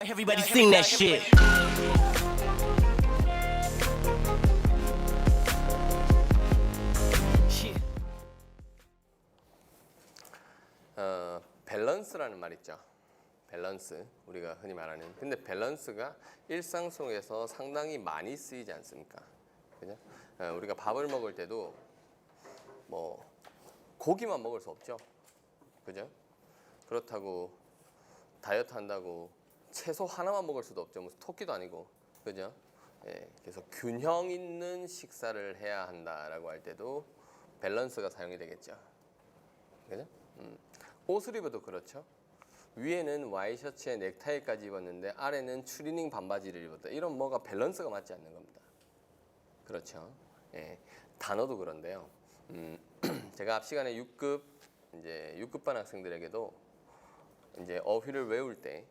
Everybody sing that shit. 밸런스라는 말 있죠. 밸런스, 우리가 흔히 말하는. 근데 밸런스가 일상 속에서 상당히 많이 쓰이지 않습니까? 그죠? 우리가 밥을 먹을 때도 뭐 고기만 먹을 수 없죠. 그죠? 그렇다고 다이어트 한다고 채소 하나만 먹을 수도 없죠. 무슨 토끼도 아니고. 그죠? 예, 그래서 균형 있는 식사를 해야 한다라고 할 때도 밸런스가 사용이 되겠죠. 그죠? 옷을 입어도 그렇죠. 위에는 와이셔츠에 넥타이까지 입었는데 아래는 추리닝 반바지를 입었다. 이런 뭐가 밸런스가 맞지 않는 겁니다. 그렇죠. 예, 단어도 그런데요. 제가 앞 시간에 6급반 학생들에게도 이제 어휘를 외울 때,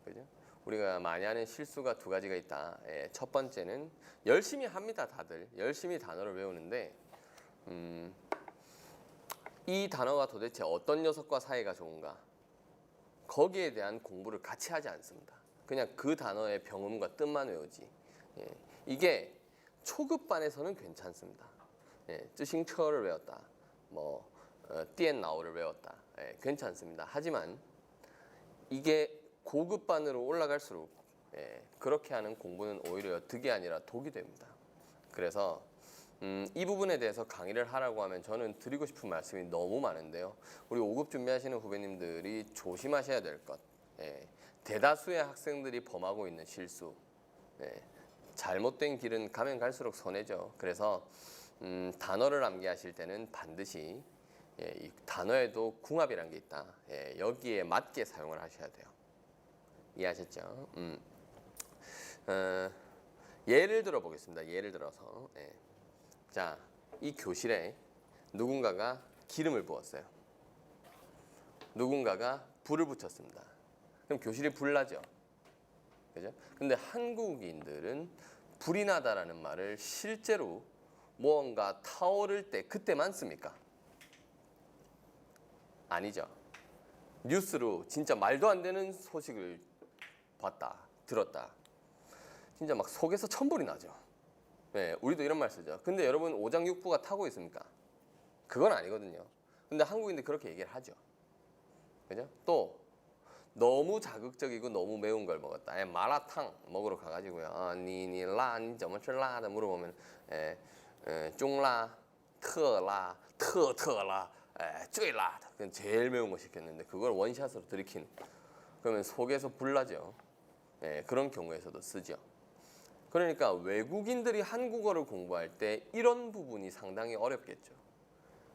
그죠? 우리가 많이 하는 실수가 두 가지가 있다. 예, 첫 번째는 열심히 합니다, 다들. 열심히 단어를 외우는데, 이 단어가 도대체 어떤 녀석과 사이가 좋은가? 거기에 대한 공부를 같이 하지 않습니다. 그냥 그 단어의 병음과 뜻만 외우지. 예, 이게 초급반에서는 괜찮습니다. 예, 쯔싱처를 외웠다. 뭐 띠엔나오를 외웠다. 예, 괜찮습니다. 하지만 이게 고급반으로 올라갈수록 그렇게 하는 공부는 오히려 득이 아니라 독이 됩니다. 그래서 이 부분에 대해서 강의를 하라고 하면 저는 드리고 싶은 말씀이 너무 많은데요. 우리 5급 준비하시는 후배님들이 조심하셔야 될 것. 대다수의 학생들이 범하고 있는 실수. 잘못된 길은 가면 갈수록 손해죠. 그래서 단어를 암기하실 때는 반드시 이 단어에도 궁합이라는 게 있다. 여기에 맞게 사용을 하셔야 돼요. 이해하셨죠? 예를 들어 보겠습니다. 예를 들어서 자, 이 교실에 누군가가 기름을 부었어요. 누군가가 불을 붙였습니다. 그럼 교실이 불나죠. 그죠? 근데 한국인들은 불이 나다라는 말을 실제로 무언가 타오를 때 그때만 씁니까? 아니죠. 뉴스로 진짜 말도 안 되는 소식을 봤다, 들었다. 진짜 막 속에서 천불이 나죠. 네, 우리도 이런 말 쓰죠. 근데 여러분 오장육부가 타고 있습니까? 그건 아니거든요. 근데 한국인들 그렇게 얘기를 하죠. 그죠? 또 너무 자극적이고 너무 매운 걸 먹었다. 마라탕 먹으러 가가지고요. 니怎么吃辣的 물어보면 중라,特辣, 特特辣, 最辣. 그건 제일 매운 거 시켰는데 그걸 원샷으로 들이키는. 그러면 속에서 불나죠. 그런 경우에서도 쓰죠. 그러니까 외국인들이 한국어를 공부할 때 이런 부분이 상당히 어렵겠죠.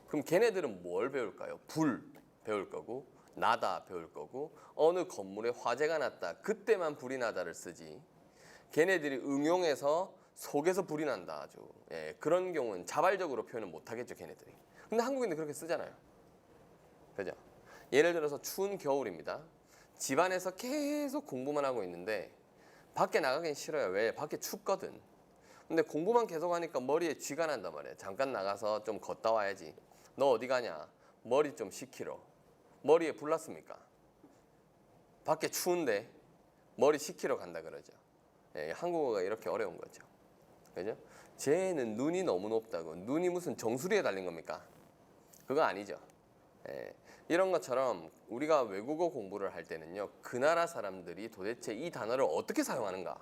그럼 걔네들은 뭘 배울까요? 불 배울 거고, 나다 배울 거고, 어느 건물에 화재가 났다, 그때만 불이 나다를 쓰지. 걔네들이 응용해서 속에서 불이 난다 아주. 그런 경우는 자발적으로 표현을 못 하겠죠, 걔네들이. 근데 한국인들 그렇게 쓰잖아요. 그죠? 예를 들어서 추운 겨울입니다. 집안에서 계속 공부만 하고 있는데 밖에 나가긴 싫어요. 왜? 밖에 춥거든. 근데 공부만 계속 하니까 머리에 쥐가 난단 말이야. 잠깐 나가서 좀 걷다 와야지. 너 어디 가냐? 머리 좀 식히러. 머리에 불 났습니까? 밖에 추운데 머리 식히러 간다 그러죠. 한국어가 이렇게 어려운 거죠. 그죠? 쟤는 눈이 너무 높다고. 눈이 무슨 정수리에 달린 겁니까? 그거 아니죠. 이런 것처럼 우리가 외국어 공부를 할 때는요, 그 나라 사람들이 도대체 이 단어를 어떻게 사용하는가,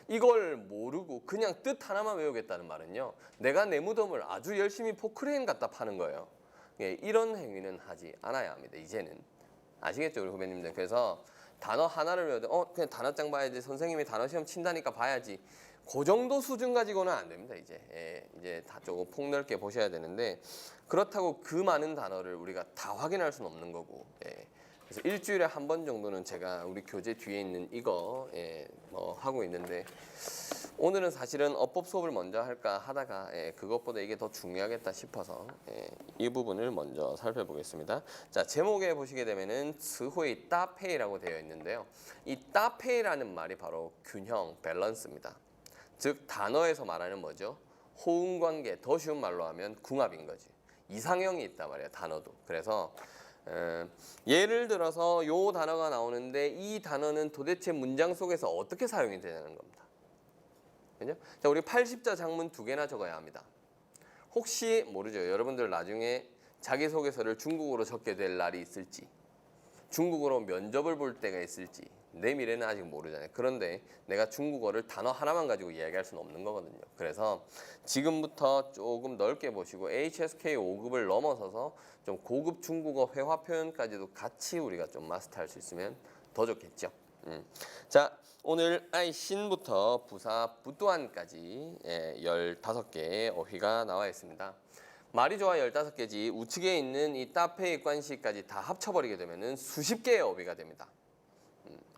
이걸 모르고 그냥 뜻 하나만 외우겠다는 말은요, 내가 내 무덤을 아주 열심히 포크레인 갖다 파는 거예요. 이런 행위는 하지 않아야 합니다. 이제는 아시겠죠, 우리 후배님들. 그래서 단어 하나를 외워도 그냥 단어장 봐야지, 선생님이 단어 시험 친다니까 봐야지, 그 정도 수준 가지고는 안 됩니다. 이제 다 조금 폭넓게 보셔야 되는데, 그렇다고 그 많은 단어를 우리가 다 확인할 수는 없는 거고. 그래서 일주일에 한 번 정도는 제가 우리 교재 뒤에 있는 이거 뭐 하고 있는데, 오늘은 사실은 어법 수업을 먼저 할까 하다가 그것보다 이게 더 중요하겠다 싶어서 이 부분을 먼저 살펴보겠습니다. 자, 제목에 보시게 되면은 스호이 따페이라고 되어 있는데요. 이 따페이라는 말이 바로 균형, 밸런스입니다. 즉 단어에서 말하는 뭐죠? 호응관계, 더 쉬운 말로 하면 궁합인 거지. 이상형이 있단 말이에요, 단어도. 그래서 예를 들어서 요 단어가 나오는데 이 단어는 도대체 문장 속에서 어떻게 사용이 되냐는 겁니다. 그죠? 자, 우리 80자 장문 2개나 적어야 합니다. 혹시 모르죠. 여러분들 나중에 자기소개서를 중국어로 적게 될 날이 있을지, 중국어로 면접을 볼 때가 있을지 내 미래는 아직 모르잖아요. 그런데 내가 중국어를 단어 하나만 가지고 이야기할 수는 없는 거거든요. 그래서 지금부터 조금 넓게 보시고 HSK 5급을 넘어서서 좀 고급 중국어 회화 표현까지도 같이 우리가 좀 마스터할 수 있으면 더 좋겠죠. 자, 오늘 아이신부터 부사 부뚜안까지 15개의 어휘가 나와 있습니다. 말이 좋아 15개지 우측에 있는 이 따페이 관시까지 다 합쳐버리게 되면은 수십 개의 어휘가 됩니다.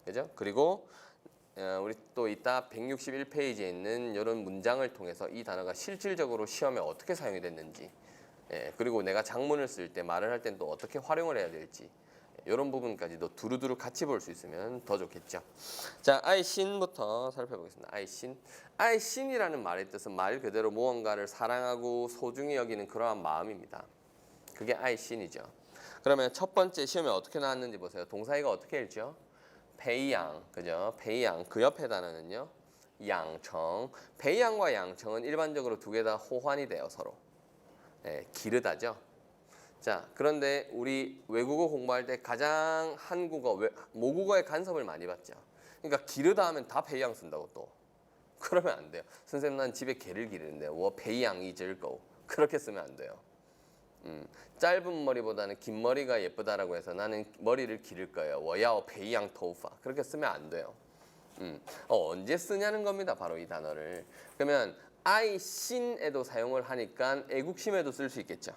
그죠? 그리고 우리 또 이따 161페이지에 있는 이런 문장을 통해서 이 단어가 실질적으로 시험에 어떻게 사용이 됐는지, 그리고 내가 장문을 쓸 때 말을 할 땐 또 어떻게 활용을 해야 될지, 이런 부분까지도 두루두루 같이 볼 수 있으면 더 좋겠죠. 자, 아이신부터 살펴보겠습니다. 아이신. 아이신이라는 말의 뜻은 말 그대로 무언가를 사랑하고 소중히 여기는 그러한 마음입니다. 그게 아이신이죠. 그러면 첫 번째 시험에 어떻게 나왔는지 보세요. 동사이가 어떻게 읽죠? 베이양, 그죠? 베이양. 그 옆에 단어는요, 양청. 베이양과 양청은 일반적으로 두 개 다 호환이 돼요, 서로. 기르다죠. 자, 그런데 우리 외국어 공부할 때 가장 한국어, 모국어의 간섭을 많이 받죠. 그러니까 기르다 하면 다 베이양 쓴다고 또. 그러면 안 돼요. 선생님 난 집에 개를 기르는데 워 베이양이 즐거워. 그렇게 쓰면 안 돼요. 짧은 머리보다는 긴 머리가 예쁘다라고 해서 나는 머리를 기를 거예요. 워야오 베이양 토우파. 그렇게 쓰면 안 돼요. 언제 쓰냐는 겁니다. 바로 이 단어를. 그러면 아이신에도 사용을 하니까 애국심에도 쓸 수 있겠죠.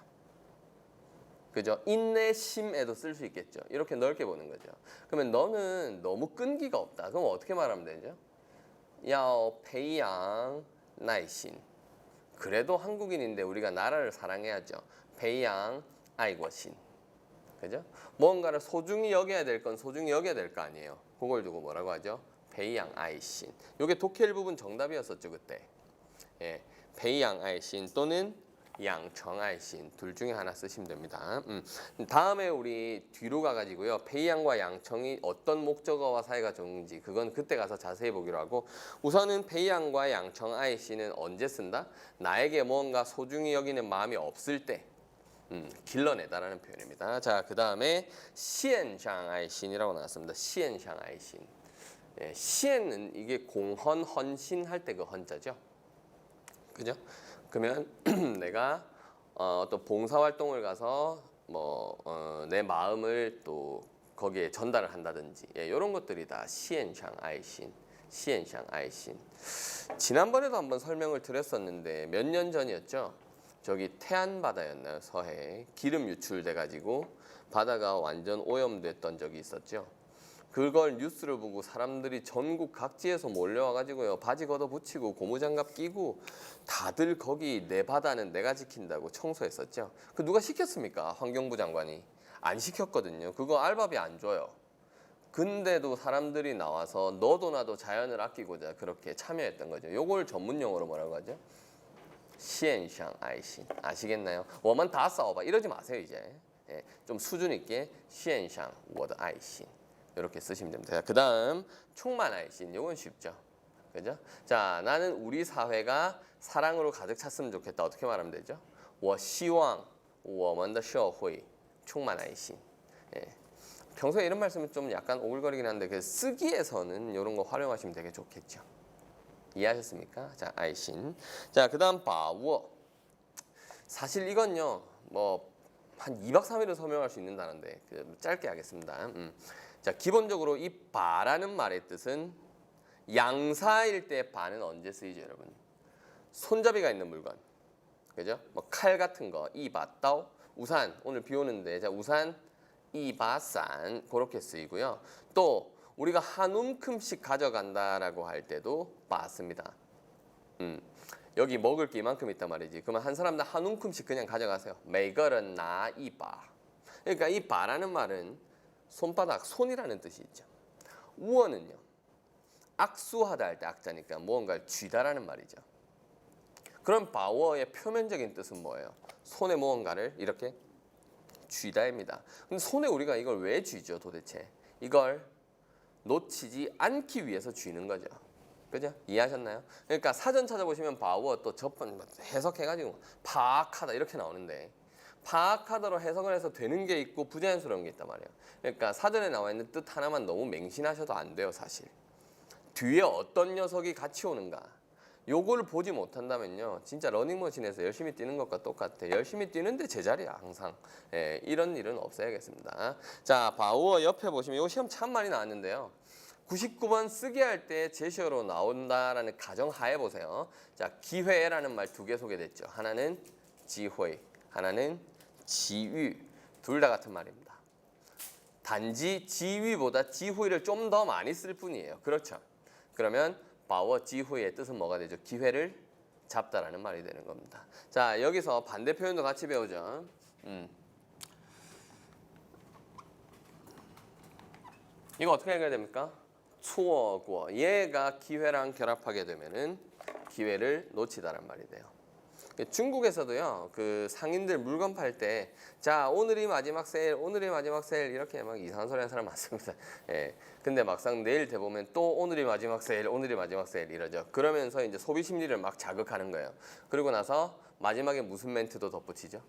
그죠? 인내심에도 쓸 수 있겠죠. 이렇게 넓게 보는 거죠. 그러면 너는 너무 끈기가 없다. 그럼 어떻게 말하면 되죠? 야오 베이양 나이신. 그래도 한국인인데 우리가 나라를 사랑해야죠. 베이양 아이고신. 그죠? 뭔가를 소중히 여겨야 될 건 소중히 여겨야 될 거 아니에요. 그걸 두고 뭐라고 하죠? 베이양 아이신. 요게 독해일 부분 정답이었었죠, 그때. 베이양 아이신 또는 양청 아이신 둘 중에 하나 쓰시면 됩니다. 다음에 우리 뒤로 가가지고요. 베이양과 양청이 어떤 목적어와 사이가 좋은지 그건 그때 가서 자세히 보기로 하고, 우선은 베이양과 양청 아이신은 언제 쓴다? 나에게 뭔가 소중히 여기는 마음이 없을 때 길러내다라는 표현입니다. 자, 그 다음에 시엔샹 아이신이라고 나왔습니다. 시엔샹 아이신. 시엔은 이게 공헌, 헌신 할 때 그 헌자죠. 그죠? 그러면 내가 또 봉사활동을 가서 내 마음을 또 거기에 전달을 한다든지 이런 것들이 다 시엔샹 아이신, 시엔샹 아이신. 지난번에도 한번 설명을 드렸었는데 몇 년 전이었죠. 저기 태안 바다였나요? 서해 기름 유출돼 가지고 바다가 완전 오염됐던 적이 있었죠. 그걸 뉴스를 보고 사람들이 전국 각지에서 몰려와 가지고요, 바지 걷어 붙이고 고무장갑 끼고 다들 거기 내 바다는 내가 지킨다고 청소했었죠. 그 누가 시켰습니까? 환경부 장관이. 안 시켰거든요. 그거 알바비 안 줘요. 근데도 사람들이 나와서 너도 나도 자연을 아끼고자 그렇게 참여했던 거죠. 요걸 전문 용어로 뭐라고 하죠? 시엔샹 아이신. 아시겠나요? 워만 다 싸워봐 이러지 마세요. 이제 좀 수준 있게 시엔샹 워드 아이신 이렇게 쓰시면 됩니다. 그 다음 충만 아이신. 요건 쉽죠. 그죠? 자, 나는 우리 사회가 사랑으로 가득 찼으면 좋겠다. 어떻게 말하면 되죠? 我希望我们的社会充满爱心. 평소에 이런 말씀은 좀 약간 오글거리긴 한데 그 쓰기에서는 이런 거 활용하시면 되게 좋겠죠. 이해하셨습니까? 자, 아이신. 자, 그 다음 바워. 사실 이건요, 한 2박 3일은 설명할 수 있는 단어인데 짧게 하겠습니다. 자, 기본적으로 이 바라는 말의 뜻은 양사일 때 바는 언제 쓰이죠, 여러분? 손잡이가 있는 물건. 그죠? 칼 같은 거, 이바, 따오, 우산. 오늘 비 오는데, 자, 우산, 이바, 산. 그렇게 쓰이고요. 또 우리가 한 움큼씩 가져간다라고 할 때도 바 씁니다. 여기 먹을 게 이만큼 있단 말이지. 그러면 한 사람당 한 움큼씩 그냥 가져가세요. 每个人拿一把. 그러니까 이 바라는 말은 손바닥, 손이라는 뜻이 있죠. 우어는요, 악수하다 할 때 악자니까 무언가를 쥐다라는 말이죠. 그럼 바워의 표면적인 뜻은 뭐예요? 손에 무언가를 이렇게 쥐다입니다. 근데 손에 우리가 이걸 왜 쥐죠 도대체? 이걸 놓치지 않기 위해서 쥐는 거죠. 그죠? 이해하셨나요? 그러니까 사전 찾아보시면 바워 또 접번 해석해가지고 파악하다 이렇게 나오는데 파악하다로 해석을 해서 되는 게 있고 부자연스러운 게 있단 말이에요. 그러니까 사전에 나와 있는 뜻 하나만 너무 맹신하셔도 안 돼요 사실. 뒤에 어떤 녀석이 같이 오는가 요거를 보지 못한다면요 진짜 러닝머신에서 열심히 뛰는 것과 똑같아. 열심히 뛰는데 제자리야 항상. 예, 이런 일은 없어야겠습니다. 자 바우어 옆에 보시면 요 시험 참 많이 나왔는데요 99번 쓰기 할 때 제시어로 나온다라는 가정하에 보세요. 자 기회라는 말 두 개 소개됐죠. 하나는 지회, 하나는 지휘. 둘 다 같은 말입니다. 단지 지휘보다 지휘를 좀 더 많이 쓸 뿐이에요. 그렇죠? 그러면 바워 지휘의 뜻은 뭐가 되죠? 기회를 잡다라는 말이 되는 겁니다. 자 여기서 반대 표현도 같이 배우죠. 이거 어떻게 읽어야 됩니까? 错过 얘가 기회랑 결합하게 되면은 기회를 놓치다란 말이 돼요. 중국에서도요 그 상인들 물건 팔 때 자 오늘이 마지막 세일 오늘이 마지막 세일 이렇게 막 이상한 소리 하는 사람 많습니다. 예. 근데 막상 내일 돼 보면 또 오늘이 마지막 세일 오늘이 마지막 세일 이러죠. 그러면서 이제 소비 심리를 막 자극하는 거예요. 그리고 나서 마지막에 무슨 멘트도 덧붙이죠.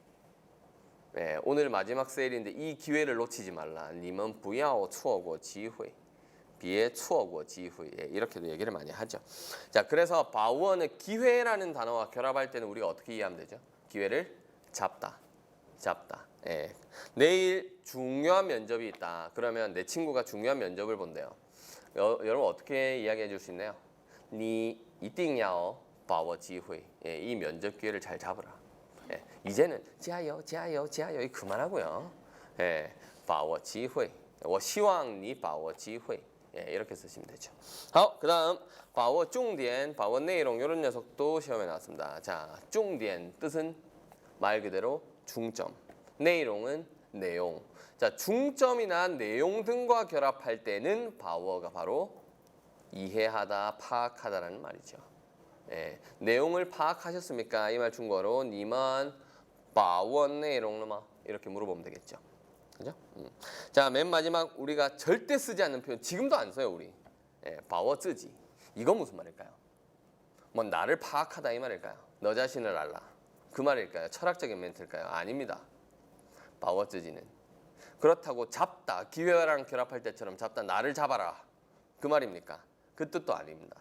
예, 오늘 마지막 세일인데 이 기회를 놓치지 말라. 你们不要错过机会 别错过机会 이렇게도 얘기를 많이 하죠. 자, 그래서 바우어는 기회라는 단어와 결합할 때는 우리가 어떻게 이해하면 되죠? 기회를 잡다. 예. 내일 중요한 면접이 있다. 그러면 내 친구가 중요한 면접을 본대요. 여러분 어떻게 이야기해 줄 수 있나요? 你一定要把握机会. 예, 이 면접 기회를 잘 잡으라. 예, 이제는 加油加油加油 그만하고요. 예, 把握机会我希望你把握机会 예, 이렇게 쓰시면 되죠. 그 다음 把握重点, 把握 내용 이런 녀석도 시험에 나왔습니다. 자, 重点 뜻은 말 그대로 중점, 내용은 내용. 자, 중점이나 내용 등과 결합할 때는 바워가 바로 이해하다, 파악하다라는 말이죠. 예, 내용을 파악하셨습니까? 이 말 중국어로 你们把握内容了吗? 이렇게 물어보면 되겠죠. 그죠? 자, 맨 마지막 우리가 절대 쓰지 않는 표현 지금도 안 써요 우리. 예, 把握自己. 이건 무슨 말일까요? 뭐 나를 파악하다 이 말일까요? 너 자신을 알라. 그 말일까요? 철학적인 멘트일까요? 아닙니다. 把握自己는 그렇다고 잡다, 기회랑 결합할 때처럼 잡다, 나를 잡아라. 그 말입니까? 그 뜻도 아닙니다.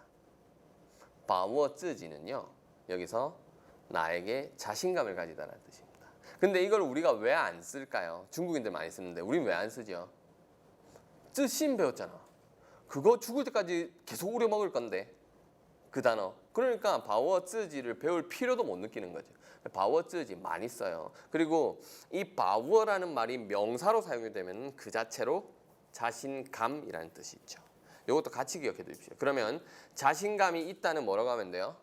把握自己는요 여기서 나에게 자신감을 가지다라는 뜻입니다. 근데 이걸 우리가 왜 안 쓸까요? 중국인들 많이 쓰는데 우린 왜 안 쓰죠? 自信 배웠잖아. 그거 죽을 때까지 계속 우려먹을 건데 그 단어. 그러니까 把握自己를 배울 필요도 못 느끼는 거죠. 把握自己 많이 써요. 그리고 이 把握라는 말이 명사로 사용이 되면 그 자체로 자신감이라는 뜻이 있죠. 이것도 같이 기억해 두십시오. 그러면 자신감이 있다는 뭐라고 하면 돼요?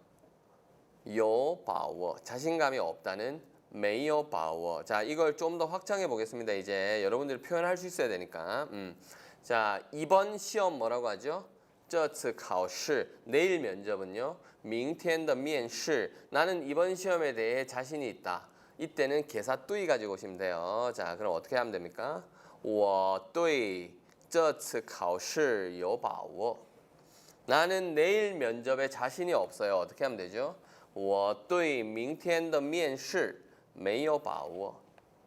有把握. 자신감이 없다는 没有把握. 자, 이걸 좀 더 확장해 보겠습니다. 이제 여러분들이 표현할 수 있어야 되니까. 자, 이번 시험 뭐라고 하죠? 这次考试 내일 면접은요. 明天的面试 나는 이번 시험에 대해 자신이 있다. 이때는 개사 对 가지고 오시면 돼요. 자, 그럼 어떻게 하면 됩니까? 我对这次考试有把握. 나는 내일 면접에 자신이 없어요. 어떻게 하면 되죠? 我对明天的面试没有把握.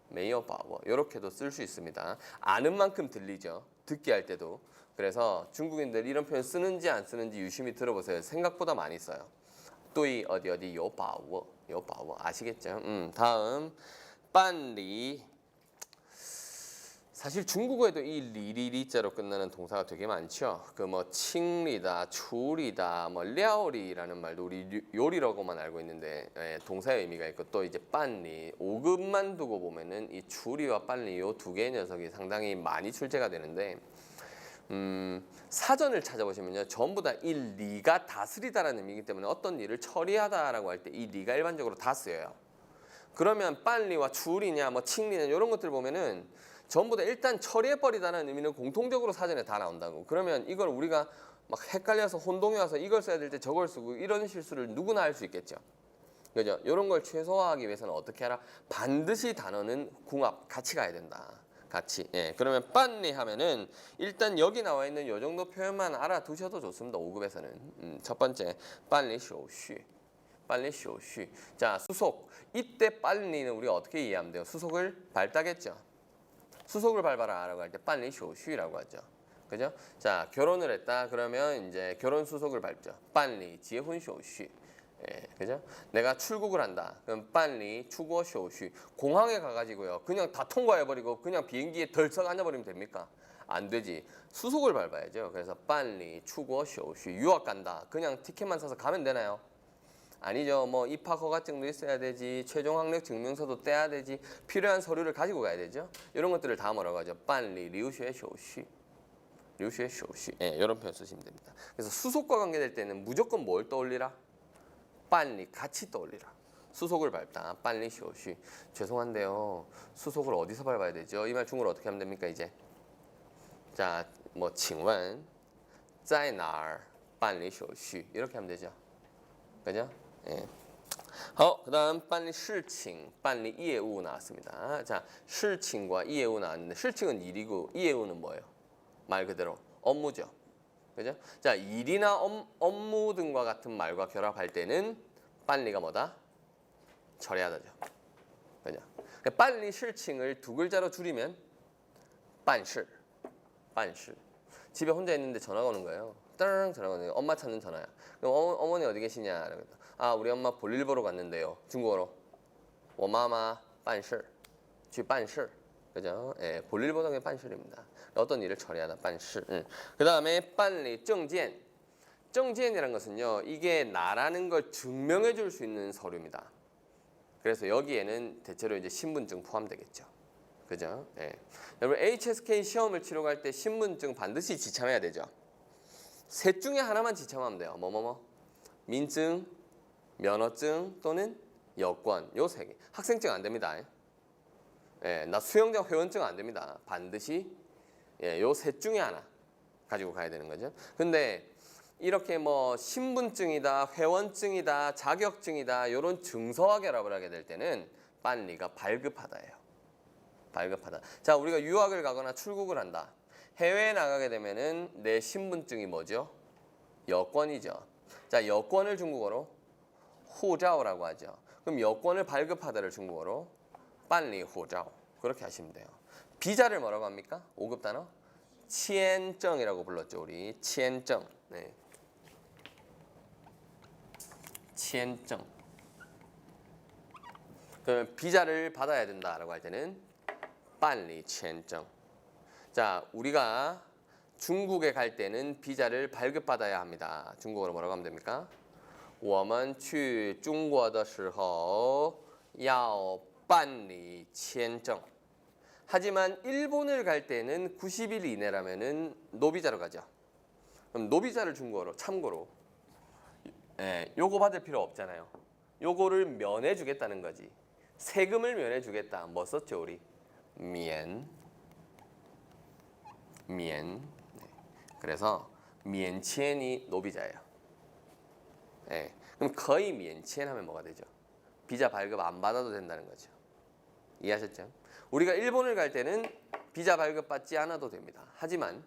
没有把握. 이렇게도 쓸 수 있습니다. 아는 만큼 들리죠. 듣기 할 때도. 그래서 중국인들 이런 표현 쓰는지 안 쓰는지 유심히 들어보세요. 생각보다 많이 써요. 对 어디 有把握. 有把握. 아시겠죠? 다음 办理. 사실 중국어에도 이 리리리자로 끝나는 동사가 되게 많죠. 그 뭐 칭리다, 추리다, 뭐 랴오리라는 말도 우리 요리라고만 알고 있는데 동사의 의미가 있고 또 이제 빤리 5급만 두고 보면은 이 추리와 빤리 요 두 개의 녀석이 상당히 많이 출제가 되는데 사전을 찾아보시면요 전부 다 이 리가 다스리다라는 의미이기 때문에 어떤 일을 처리하다라고 할 때 이 리가 일반적으로 다 쓰여요. 그러면 빤리와 추리냐 뭐 칭리냐 이런 것들 보면은 전부 다 일단 처리해버리다는 의미는 공통적으로 사전에 다 나온다고. 그러면 이걸 우리가 막 헷갈려서 혼동이 와서 이걸 써야 될 때 저걸 쓰고 이런 실수를 누구나 할 수 있겠죠. 그죠? 이런 걸 최소화하기 위해서는 어떻게 하라? 반드시 단어는 궁합 같이 가야 된다. 같이. 예. 그러면 빨리 하면은 일단 여기 나와 있는 요 정도 표현만 알아두셔도 좋습니다. 5급에서는. 첫 번째 빨리 쇼쉬. 빨리 쇼쉬. 자, 수속. 이때 빨리는 우리가 어떻게 이해하면 돼요? 수속을 밟다겠죠. 수속을 밟아라 라고 할 때 빨리 쇼쉬라고 하죠. 그죠? 자, 결혼을 했다. 그러면 이제 결혼 수속을 밟죠. 빨리 지혼 쇼쉬. 예, 그죠? 내가 출국을 한다. 그럼 빨리 출국 쇼쉬. 공항에 가가지고요. 그냥 다 통과해버리고 그냥 비행기에 덜썩 앉아버리면 됩니까? 안 되지. 수속을 밟아야죠. 그래서 빨리 출국 쇼쉬. 유학 간다. 그냥 티켓만 사서 가면 되나요? 아니죠. 뭐 입학 허가증도 있어야 되지. 최종 학력 증명서도 떼야 되지. 필요한 서류를 가지고 가야 되죠. 이런 것들을 다 뭐라고 하죠? 빨리 리우슈의 쇼쉬. 리우슈의 쇼쉬. 예, 이런 표현 쓰시면 됩니다. 그래서 수속과 관계될 때는 무조건 뭘 떠올리라? 빨리 같이 떠올리라. 수속을 밟다. 빨리 쇼쉬. 죄송한데요. 수속을 어디서 밟아야 되죠? 이 말 중국어로 어떻게 하면 됩니까, 이제? 자, 뭐 请问在哪儿办理手续 이렇게 하면 되죠. 그죠? 예. 好, 그다음 빨리 事情, 빨리 业务 나왔습니다. 자, 事情과 业务 나왔는데 事情은 일이고 业务는 뭐예요? 말 그대로 업무죠. 그죠? 자, 일이나 업무 등과 같은 말과 결합할 때는 빨리가 뭐다? 처리하다죠. 그죠? 빨리 事情을 두 글자로 줄이면 办事. 办事. 집에 혼자 있는데 전화가 오는 거예요. 따랑 전화가 오는 거예요. 엄마 찾는 전화야. 그럼 어머니 어디 계시냐? 아, 우리 엄마 볼일 보러 갔는데요. 중국어로 我妈妈办事去办事. 그죠? 예, 볼일 보는 게 办事입니다. 어떤 일을 처리하다 办事. 그 다음에 빨리 证件. 证件이라는 것은요, 이게 나라는 걸 증명해 줄 수 있는 서류입니다. 그래서 여기에는 대체로 이제 신분증 포함되겠죠. 그죠? 예. 여러분 HSK 시험을 치러 갈 때 신분증 반드시 지참해야 되죠. 셋 중에 하나만 지참하면 돼요. 민증, 면허증 또는 여권. 요 세 개. 학생증 안 됩니다. 예, 나 수영장 회원증 안 됩니다. 반드시 예, 요 셋 중에 하나 가지고 가야 되는 거죠. 근데 이렇게 뭐 신분증이다, 회원증이다, 자격증이다 이런 증서와 결합을 하게 될 때는 빨리가 발급하다예요. 발급하다. 자, 우리가 유학을 가거나 출국을 한다. 해외에 나가게 되면은 내 신분증이 뭐죠? 여권이죠. 자, 여권을 중국어로 후자오라고 하죠. 그럼 여권을 발급하다를 중국어로 빨리 후자오. 그렇게 하시면 돼요. 비자를 뭐라고 합니까? 5급 단어? 치엔정이라고 불렀죠, 우리. 치엔정. 네. 치엔정. 그러면 비자를 받아야 된다라고 할 때는 빨리 치엔정. 자, 우리가 중국에 갈 때는 비자를 발급받아야 합니다. 중국어로 뭐라고 하면 됩니까? 我们去中国的时候要办理签证. 하지만 일본을 갈 때는 90일 이내라면은 노비자로 가죠. 그럼 노비자를 중국어로 참고로 요거 받을 필요 없잖아요. 요거를 면해 주겠다는 거지. 세금을 면해 주겠다. 뭐 썼죠, 우리? 免. 네. 그래서 免签이 노비자예요. 네. 그럼 거의 免签 하면 뭐가 되죠? 비자 발급 안 받아도 된다는 거죠. 이해하셨죠? 우리가 일본을 갈 때는 비자 발급 받지 않아도 됩니다. 하지만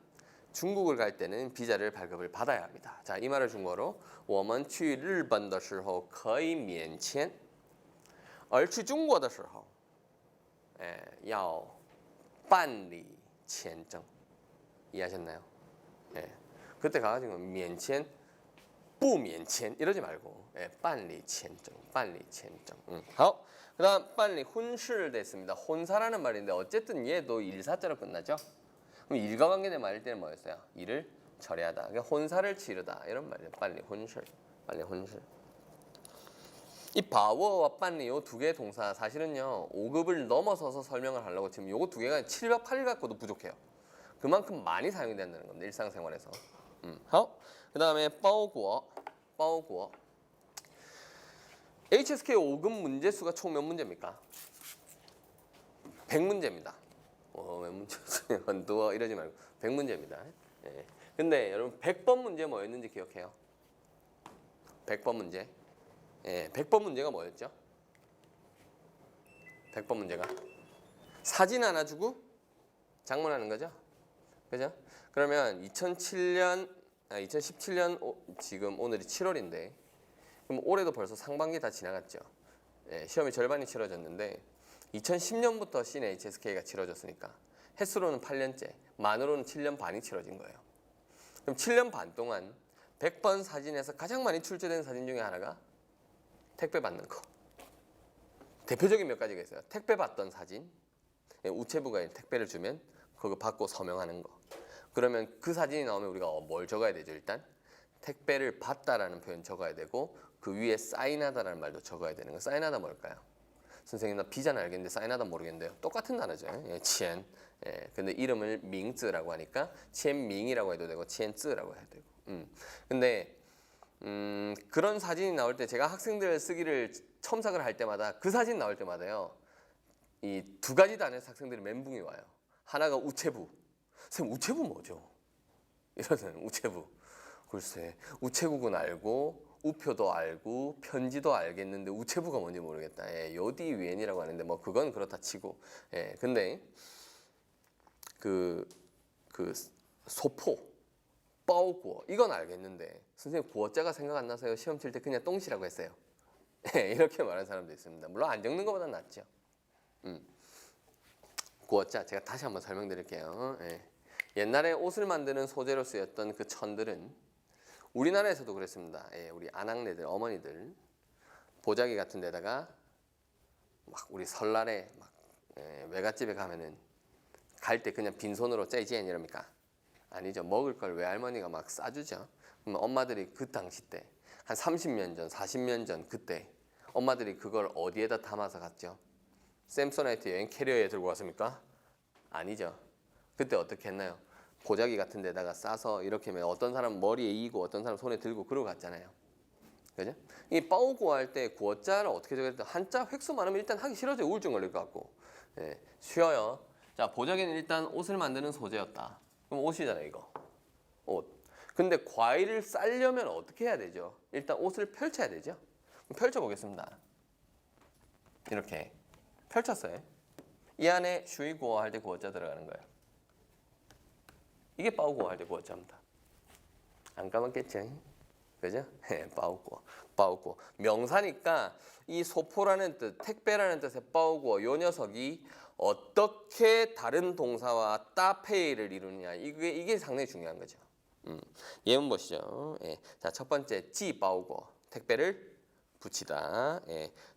중국을 갈 때는 비자를 발급을 받아야 합니다. 자, 이 말을 중국어로 我们去日本的时候可以免签而去中国的时候要办理签证. 이해하셨나요? 예. 그때 가가지고 免签不免签 이러지 말고 빨리签证, 빨리签证. 好. 그다음 빨리 혼실 됐습니다. 혼사라는 말인데 어쨌든 얘도 일사자로 끝나죠. 그럼 일과 관계된 말일 때는 뭐였어요? 일을 처리하다. 그러니까 혼사를 치르다 이런 말이에요. 빨리 혼실, 빨리 혼실. 이 바워와 빨리 요 두 개의 동사 사실은요 5급을 넘어서서 설명을 하려고 지금 요거 두 개가 7과 8 갖고도 부족해요. 그만큼 많이 사용이 된다는 겁니다. 일상생활에서. 好. 그다음에 包裹. HSK 5급 문제 수가 총 몇 문제입니까? 100문제입니다. 몇 문제였어요? 한두어 이러지 말고 100문제입니다. 예. 근데 여러분 100번 문제 뭐였는지 기억해요? 100번 문제. 100번 문제가 뭐였죠? 100번 문제가 사진 하나 주고 작문하는 거죠. 그죠? 그러면 2017년 지금 오늘이 7월인데 그럼 올해도 벌써 상반기 다 지나갔죠. 시험이 절반이 치러졌는데 2010년부터 시내 HSK가 치러졌으니까 횟수로는 8년째, 만으로는 7년 반이 치러진 거예요. 그럼 7년 반 동안 100번 사진에서 가장 많이 출제된 사진 중에 하나가 택배 받는 거. 대표적인 몇 가지가 있어요. 택배 받던 사진, 우체부가 택배를 주면 그거 받고 서명하는 거. 그러면 그 사진이 나오면 우리가 뭘 적어야 되죠? 일단 택배를 받다라는 표현 적어야 되고 그 위에 사인하다라는 말도 적어야 되는 거. 사인하다 뭘까요? 선생님 나 비자는 알겠는데 사인하다 모르겠는데요. 똑같은 단어죠. 치엔. 근데 이름을 밍즈라고 하니까 치엔밍이라고 해도 되고 치엔즈라고 해도 되고. 근데 그런 사진이 나올 때 제가 학생들 쓰기를 첨삭을 할 때마다 그 사진 나올 때마다요. 이 두 가지 단어에서 학생들이 멘붕이 와요. 하나가 우체부. 선생님 우체부 뭐죠? 이러면 우체부. 글쎄 우체국은 알고 우표도 알고 편지도 알겠는데 우체부가 뭔지 모르겠다. 요디위엔이라고 하는데 뭐 그건 그렇다 치고. 근데 그 소포, 빠오구어 이건 알겠는데 선생님 구어자가 생각 안 나서요. 시험 칠 때 그냥 똥시라고 했어요. 이렇게 말하는 사람도 있습니다. 물론 안 적는 것보다 낫죠. 구어자 제가 다시 한번 설명드릴게요. 옛날에 옷을 만드는 소재로 쓰였던 그 천들은 우리나라에서도 그랬습니다. 우리 아낙네들, 어머니들 보자기 같은 데다가 막 우리 설날에 막 외갓집에 가면은 갈 때 그냥 빈손으로 짜이지엔 이럽니까? 아니죠. 먹을 걸 외할머니가 막 싸주죠. 그럼 엄마들이 그 당시 때 한 30년 전, 40년 전 그때 엄마들이 그걸 어디에다 담아서 갔죠? 샘소나이트 여행 캐리어에 들고 갔습니까? 아니죠. 그때 어떻게 했나요? 보자기 같은 데다가 싸서 이렇게 하면 어떤 사람 머리에 이고 어떤 사람 손에 들고 그러고 갔잖아요. 그죠? 이 빠오고 할 때 구어자를 어떻게 적어야 돼? 한자 획수 많으면 일단 하기 싫어져 우울증 걸릴 것 같고. 쉬워요. 자, 보자기는 일단 옷을 만드는 소재였다. 그럼 옷이잖아요, 이거. 옷. 근데 과일을 쌀려면 어떻게 해야 되죠? 일단 옷을 펼쳐야 되죠. 펼쳐 보겠습니다. 이렇게 펼쳤어요. 이 안에 슈이구어 할 때 구어자 들어가는 거예요. 이게 빠오구어 할 때 구어자입니다. 안 까먹겠죠? 그죠? 빠오구어. 명사니까 이 소포라는 뜻, 택배라는 뜻의 빠오구어 요 녀석이 어떻게 다른 동사와 따페이를 이루느냐 이게 상당히 중요한 거죠. 예문 보시죠. 자, 첫 번째 찌빠오구어 택배를 붙이다.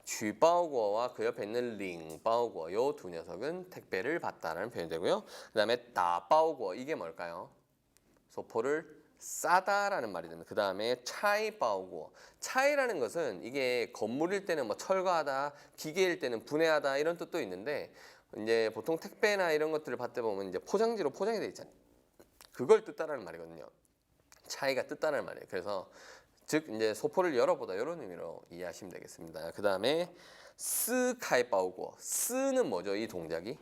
쥐빠오구어와 그 옆에 있는 링빠오구어 요 두 녀석은 택배를 받다라는 표현이 되고요. 그 다음에 따빠오구어 이게 뭘까요? 소포를 싸다라는 말이 됩니다. 그 다음에 차이빠오구어 차이라는 것은 이게 건물일 때는 뭐 철거하다, 기계일 때는 분해하다 이런 뜻도 있는데 이제 보통 택배나 이런 것들을 받다 보면 이제 포장지로 포장이 돼 있잖아요. 그걸 뜻다라는 말이거든요. 차이가 뜻다라는 말이에요. 그래서 즉 이제 소포를 열어보다 이런 의미로 이해하시면 되겠습니다. 그 다음에 스카이빠오구어 스는 뭐죠? 이 동작이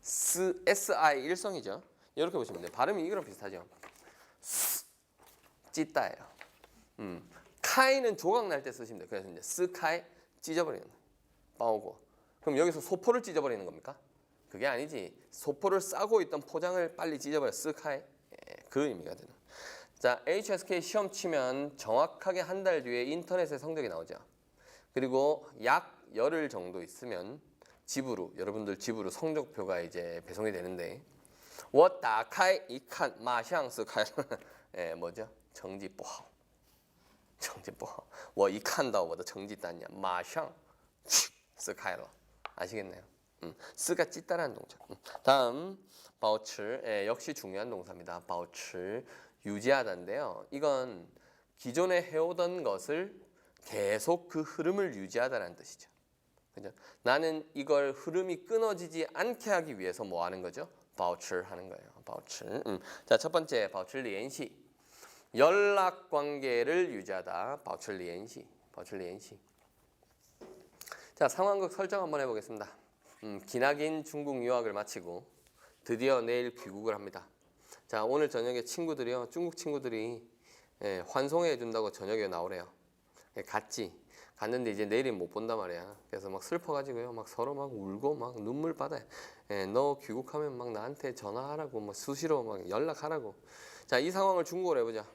SI 일성이죠. 이렇게 보시면 돼요. 발음이 이거랑 비슷하죠. 찢다예요. 카이는 조각 날 때 쓰시면 돼요. 그래서 이제 스카이 찢어버리는 빠오구어. 그럼 여기서 소포를 찢어버리는 겁니까? 그게 아니지. 소포를 싸고 있던 포장을 빨리 찢어버려. 스카이 그 의미가 되는. 자, HSK 시험 치면 정확하게 한 달 뒤에 인터넷에 성적이 나오죠. 그리고 약 열흘 정도 있으면 집으로 여러분들 집으로 성적표가 이제 배송이 되는데 我打开一看马上是开了 뭐죠? 成绩不好成绩不好我一看到我的成绩单呀马上是开了 아시겠나요? 쓰가 찢다라는 동작. 다음 바우츠 역시 중요한 동사입니다. 바우츠 유지하다인데요. 이건 기존에 해오던 것을 계속 그 흐름을 유지하다라는 뜻이죠. 그죠? 나는 이걸 흐름이 끊어지지 않게 하기 위해서 뭐 하는 거죠? 바우츠 하는 거예요. 바우츠. 자, 첫 번째 바우츠 리엔시. 연락 관계를 유지하다. 바우츠 리엔시. 바우츠 리엔시. 자, 상황극 설정 한번 해보겠습니다. 기나긴 중국 유학을 마치고 드디어 내일 귀국을 합니다. 자, 오늘 저녁에 친구들이요, 중국 친구들이 환송해 준다고 저녁에 나오래요. 갔지. 갔는데 이제 내일은 못 본단 말이야. 그래서 막 슬퍼가지고요. 막 서로 막 울고 막 눈물 받아. 예, 너 귀국하면 막 나한테 전화하라고 막 수시로 막 연락하라고. 자, 이 상황을 중국어로 해보자.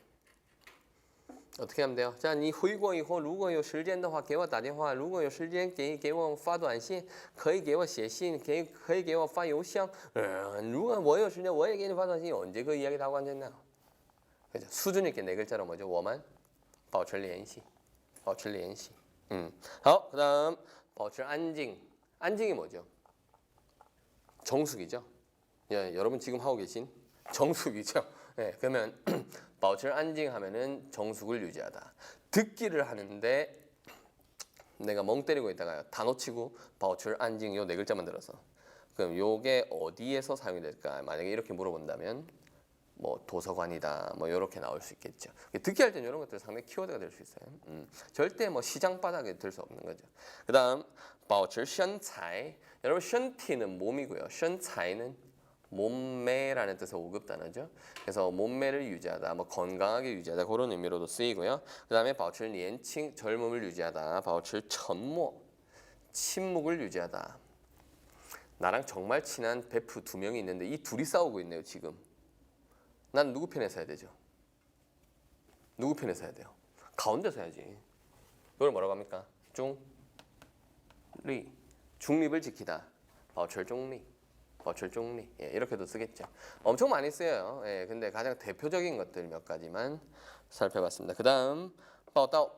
어떻게 하면 돼요? 자，你回国以后，如果有时间的话，给我打电话；如果有时间，给我发短信，可以给我写信，可以给我发邮箱。如果我有时间，我也给你发短信。언제 그 이야기 다 완전나? 그죠? 수준 있게 네 글자로 뭐죠? 我们保持联系，保持联系。好， 그다음 保持安静。 안静이 뭐죠? 정숙이죠. 예, 여러분 지금 하고 계신 정숙이죠. 예, 그러면 保持安静 하면은 정숙을 유지하다. 듣기를 하는데 내가 멍 때리고 있다가 다 놓치고 保持安静 요 네 글자만 들어서. 그럼 요게 어디에서 사용이 될까? 만약에 이렇게 물어본다면 뭐 도서관이다 뭐 이렇게 나올 수 있겠죠. 듣기 할 때는 이런 것들 상당히 키워드가 될 수 있어요. 절대 뭐 시장 바닥에 들 수 없는 거죠. 그다음 保持身材 여러분 身体는 몸이고요. 身材는 몸매라는 뜻의 5급 단어죠. 그래서 몸매를 유지하다, 뭐 건강하게 유지하다 그런 의미로도 쓰이고요. 그다음에 保持年轻 젊음을 유지하다, 保持沉默 침묵을 유지하다. 나랑 정말 친한 베프 2명이 있는데 이 둘이 싸우고 있네요 지금. 난 누구 편에 서야 되죠? 누구 편에 서야 돼요? 가운데 서야지. 이걸 뭐라고 합니까? 중리. 중립을 지키다. 保持中立. 保持中立. 예, 이렇게도 쓰겠죠. 엄청 많이 쓰여요. 예, 근데 가장 대표적인 것들 몇 가지만 살펴봤습니다. 그다음 报道.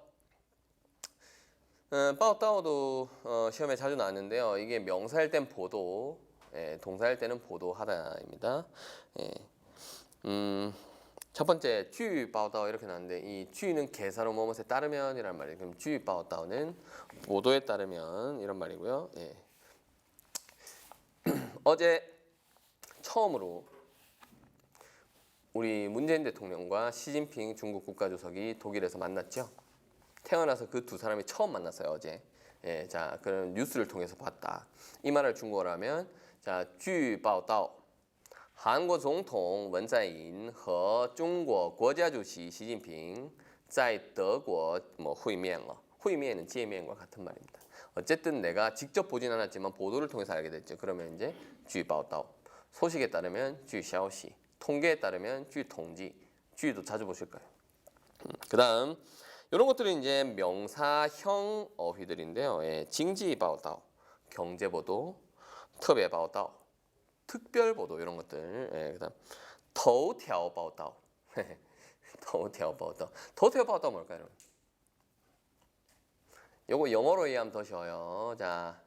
报道도 시험에 자주 나왔는데요. 이게 명사일 땐 보도, 예, 동사일 때는 보도하다입니다. 예. 첫 번째 据报道 이렇게 나왔는데 이 据는 개사로 뭐뭐에 따르면이란 말이에요. 그럼 据报道는 보도에 따르면 이런 말이고요. 예. 어제 처음으로 우리 문재인 대통령과 시진핑 중국 국가주석이 독일에서 만났죠. 태어나서 그 두 사람이 처음 만났어요 어제. 예, 자, 그런 뉴스를 통해서 봤다. 이 말을 중국어로 하면 자, 据报道韩国总统文在寅和中国国家主席习近平在德国뭐会面了. 会面은 见面과 같은 말입니다. 어쨌든 내가 직접 보진 않았지만 보도를 통해서 알게 됐죠. 그러면 이제 据报道. 소식에 따르면 据消息. 통계에 따르면 据统计. 据도 자주 보실 거예요. 그다음 이런 것들은 이제 명사형 어휘들인데요. 예, 经济报道, 경제 보도, 特别报道, 특별 보도 이런 것들. 예, 그다음 头条报道. 头条报道. 头条报道뭘까요, 여러분? 요거 영어로 이해하면 더 쉬워요. 자,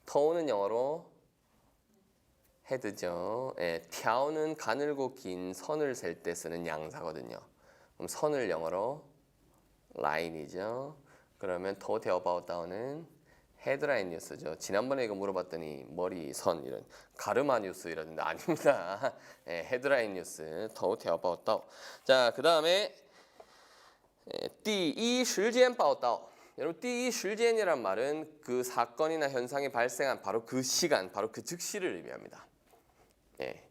터우는 영어로 헤드죠. 예, 挑는 가늘고 긴 선을 셀 때 쓰는 양사거든요. 그럼 선을 영어로 라인이죠. 그러면 토테어 바우다운은 헤드라인 뉴스죠. 지난번에 이거 물어봤더니 머리 선 이런 가르마 뉴스 이러는데 아닙니다. 예, 헤드라인 뉴스 토테어 바우다운. 자, 그 다음에 第一时间报道. 여러분 第一时间이란 말은 그 사건이나 현상이 발생한 바로 그 시간, 바로 그 즉시를 의미합니다. 예.